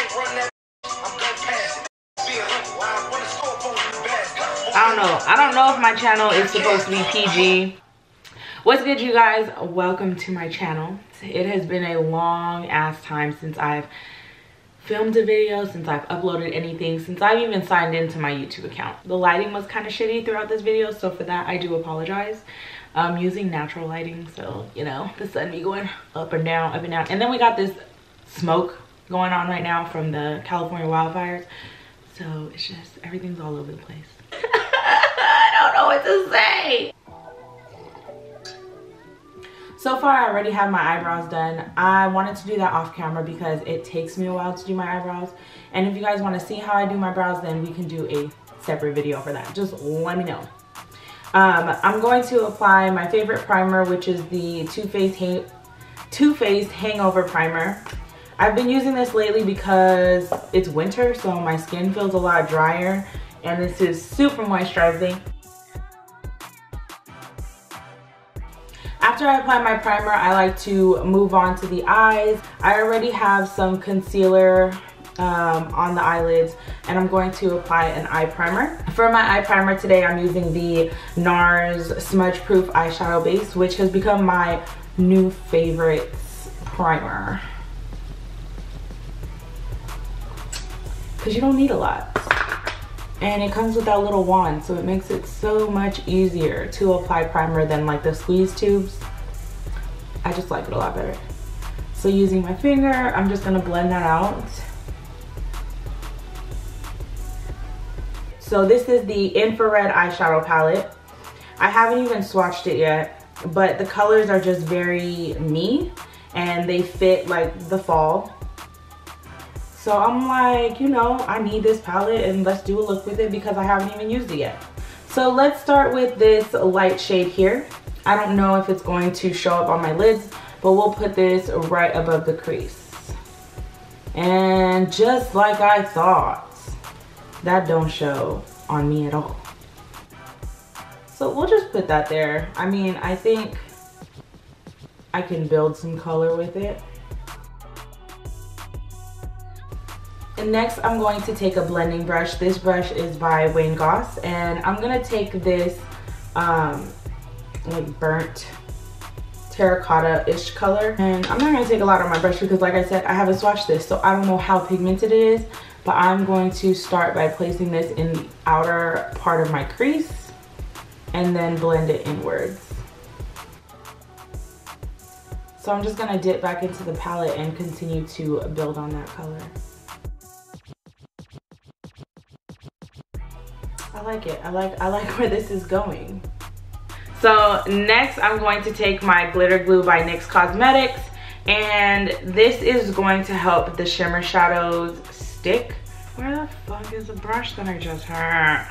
I don't know if my channel is supposed to be PG. What's good, you guys? Welcome to my channel. It has been a long ass time since I've filmed a video, since I've uploaded anything, since I've even signed into my YouTube account. The lighting was kind of shitty throughout this video, so for that I do apologize. I'm using natural lighting, so you know, the sun be going up and down, up and down. And then we got this smoke going on right now from the California wildfires, so it's just everything's all over the place. I don't know what to say. So far I already have my eyebrows done. I wanted to do that off camera because it takes me a while to do my eyebrows, and if you guys want to see how I do my brows, then we can do a separate video for that. Just let me know. I'm going to apply my favorite primer, which is the Too Faced Hangover primer. I've been using this lately because it's winter, so my skin feels a lot drier, and this is super moisturizing. After I apply my primer, I like to move on to the eyes. I already have some concealer on the eyelids, and I'm going to apply an eye primer. For my eye primer today, I'm using the NARS Smudge Proof Eyeshadow Base, which has become my new favorite primer. Because you don't need a lot. And it comes with that little wand, so it makes it so much easier to apply primer than like the squeeze tubes. I just like it a lot better. So using my finger, I'm just gonna blend that out. So this is the Infra-Red eyeshadow palette. I haven't even swatched it yet, but the colors are just very me, and they fit like the fall. So I'm like, you know, I need this palette and let's do a look with it because I haven't even used it yet. So let's start with this light shade here. I don't know if it's going to show up on my lids, but we'll put this right above the crease. And just like I thought, that don't show on me at all. So we'll just put that there. I mean, I think I can build some color with it. And next, I'm going to take a blending brush. This brush is by Wayne Goss, and I'm gonna take this like burnt terracotta-ish color. And I'm not gonna take a lot on my brush because, like I said, I haven't swatched this, so I don't know how pigmented it is, but I'm going to start by placing this in the outer part of my crease and then blend it inwards. So I'm just gonna dip back into the palette and continue to build on that color. I like it. I like where this is going. So next, I'm going to take my glitter glue by NYX Cosmetics, and this is going to help the shimmer shadows stick. Where the fuck is the brush that I just had?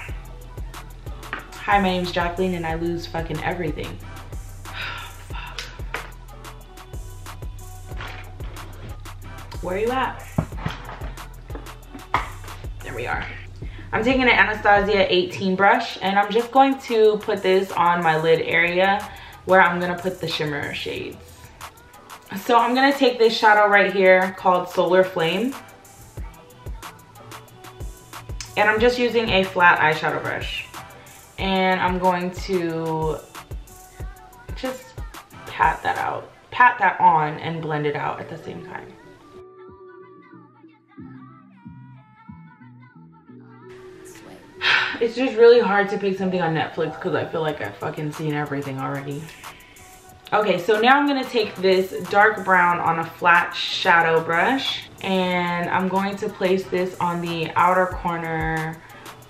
Hi, my name's Jacqueline, and I lose fucking everything. Fuck. Where are you at? There we are. I'm taking an Anastasia 18 brush, and I'm just going to put this on my lid area where I'm gonna put the shimmer shades. So I'm gonna take this shadow right here called Solar Flame, and I'm just using a flat eyeshadow brush, and I'm going to just pat that on and blend it out at the same time. It's just really hard to pick something on Netflix because I feel like I've fucking seen everything already. Okay, so now I'm gonna take this dark brown on a flat shadow brush, and I'm going to place this on the outer corner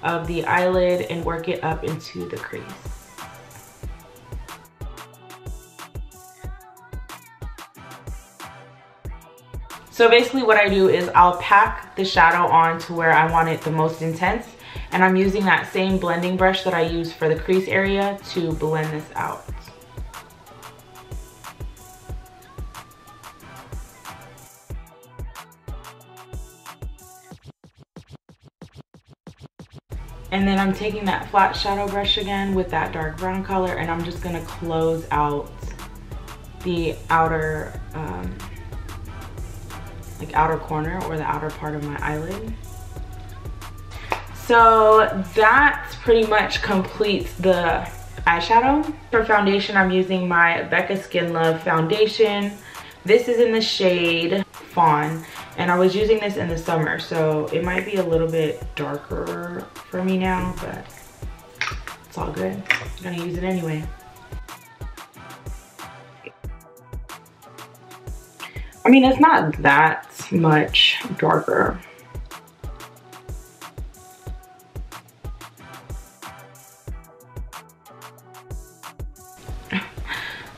of the eyelid and work it up into the crease. So basically what I do is I'll pack the shadow on to where I want it the most intense, and I'm using that same blending brush that I use for the crease area to blend this out. And then I'm taking that flat shadow brush again with that dark brown color, and I'm just gonna close out the outer like outer corner or the outer part of my eyelid. So that pretty much completes the eyeshadow. For foundation, I'm using my Becca Skin Love foundation. This is in the shade Fawn, and I was using this in the summer, so it might be a little bit darker for me now, but it's all good. I'm gonna use it anyway. I mean, it's not that much darker.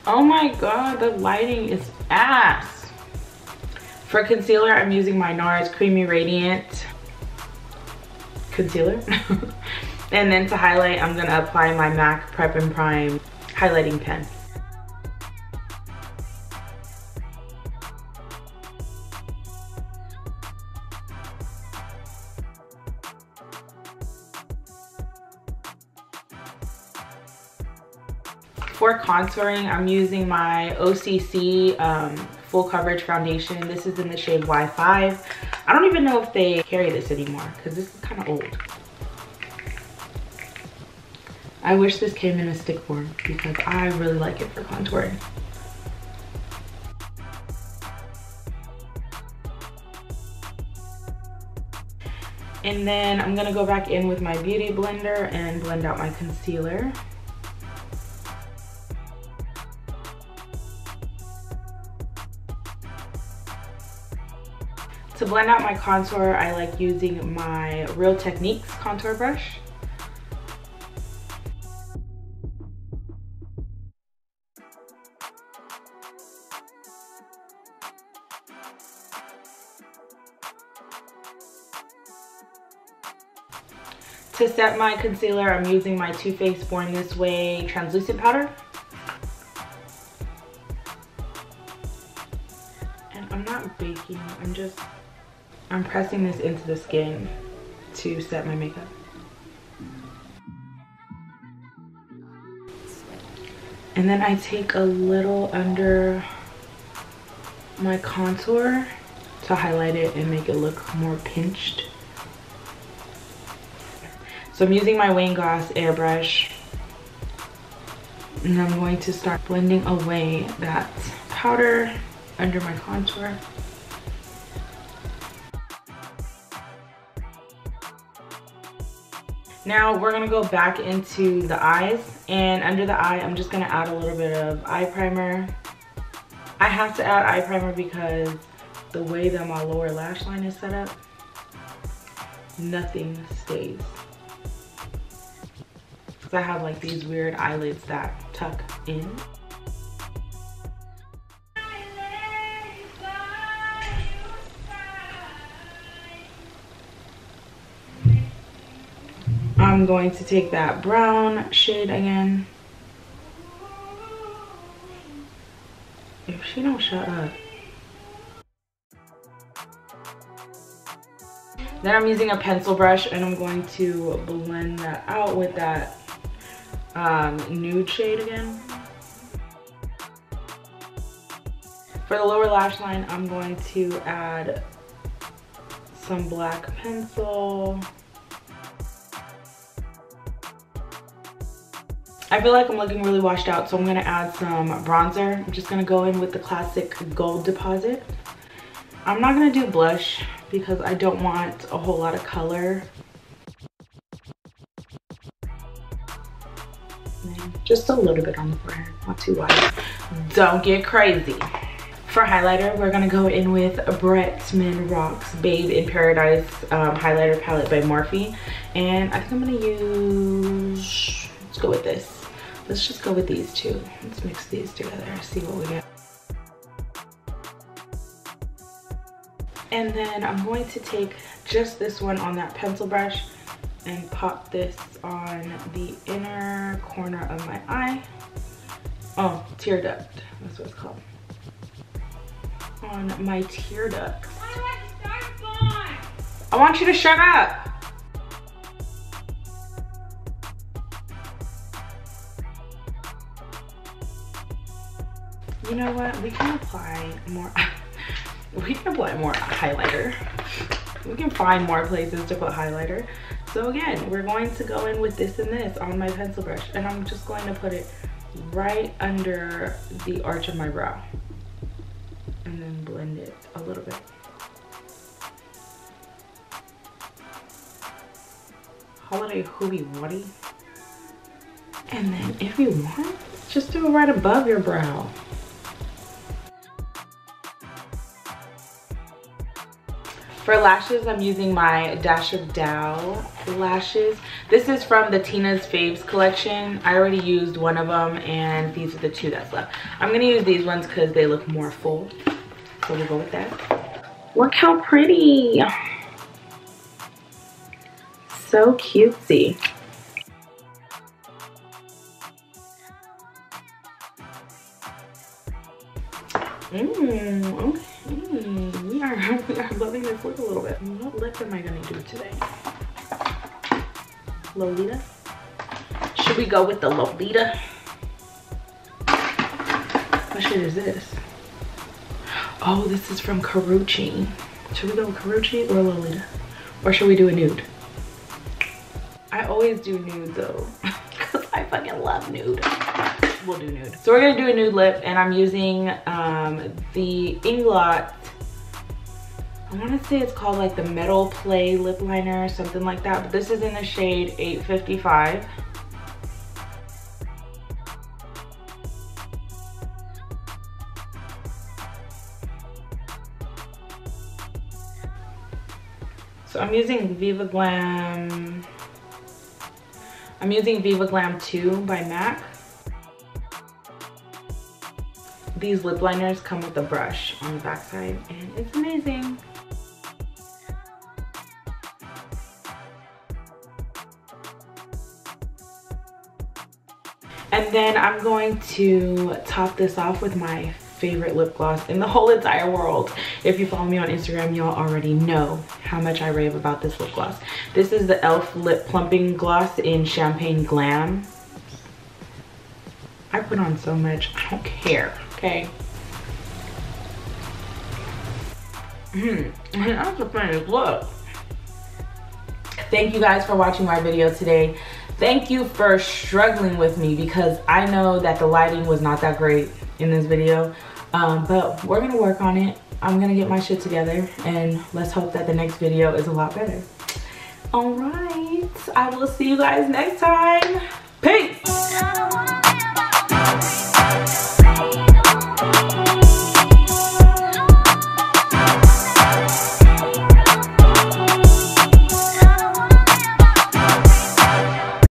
Oh my god, the lighting is ass. For concealer, I'm using my NARS Creamy Radiant concealer. And then to highlight, I'm gonna apply my MAC Prep+Prime highlighting pen. For contouring, I'm using my OCC full coverage foundation. This is in the shade Y5. I don't even know if they carry this anymore because this is kind of old. I wish this came in a stick form because I really like it for contouring. And then I'm gonna go back in with my beauty blender and blend out my concealer. To blend out my contour, I like using my Real Techniques contour brush. To set my concealer, I'm using my Too Faced Born This Way translucent powder. And I'm not baking, I'm pressing this into the skin to set my makeup. And then I take a little under my contour to highlight it and make it look more pinched. So I'm using my Wayne Goss airbrush, and I'm going to start blending away that powder under my contour. Now we're gonna go back into the eyes, and under the eye, I'm just gonna add a little bit of eye primer. I have to add eye primer because the way that my lower lash line is set up, nothing stays. I have like these weird eyelids that tuck in. I'm going to take that brown shade again. If she don't shut up. Then I'm using a pencil brush and I'm going to blend that out with that nude shade again. For the lower lash line, I'm going to add some black pencil. I feel like I'm looking really washed out, so I'm gonna add some bronzer. I'm just gonna go in with the classic Gold Deposit. I'm not gonna do blush because I don't want a whole lot of color. Just a little bit on the forehead, not too wide. Don't get crazy. For highlighter, we're gonna go in with Bretman Rocks Babe in Paradise highlighter palette by Morphe. And I think I'm gonna use, let's go with this. Let's just go with these two. Let's mix these together, see what we get. And then I'm going to take just this one on that pencil brush and pop this on the inner corner of my eye. Oh, tear duct, that's what it's called. On my tear duct. I want you to shut up. You know what, we can apply more. We can apply more highlighter. We can find more places to put highlighter. So again, we're going to go in with this and this on my pencil brush, and I'm just going to put it right under the arch of my brow and then blend it a little bit. Holiday Hooey Waddy. And then if you want, just do it right above your brow. For lashes, I'm using my Dash of Dow lashes. This is from the Tina's Faves collection. I already used one of them, and these are the two that's left. I'm gonna use these ones because they look more full. So we'll go with that. Look how pretty. So cutesy. Okay. We are loving this look a little bit. What lip am I gonna do today? Lolita? Should we go with the Lolita? What shade is this? Oh, this is from Karuchi. Should we go with Karuchi or Lolita? Or should we do a nude? I always do nude though, because I fucking love nude. We'll do nude. So we're gonna do a nude lip, and I'm using the Inglot. I want to say it's called like the Metal Play lip liner or something like that, but this is in the shade 855. So I'm using Viva Glam. I'm using Viva Glam 2 by MAC. These lip liners come with a brush on the backside, and it's amazing. And then I'm going to top this off with my favorite lip gloss in the whole entire world. If you follow me on Instagram, y'all already know how much I rave about this lip gloss. This is the e.l.f. Lip Plumping Gloss in Champagne Glam. I put on so much, I don't care, okay? That's a finished look. Thank you guys for watching my video today. Thank you for struggling with me, because I know that the lighting was not that great in this video, but we're gonna work on it. I'm gonna get my shit together, and let's hope that the next video is a lot better. All right, I will see you guys next time. Peace.